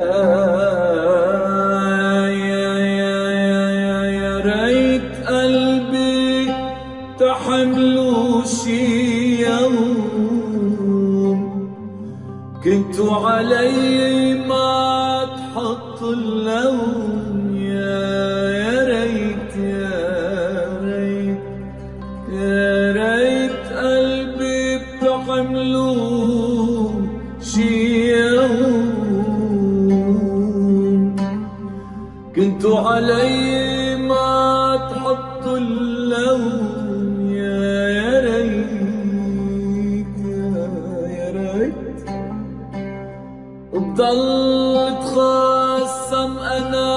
يا ريت قلبي تحملوا شي يوم، كنتوا علي ما تحط اللوم. يا ريت يا ريت قلبي بتحملوا شي يوم، كنتوا علي ما تحطوا اللوم. يا ريت يا ريت، وبضل اتخاصم انا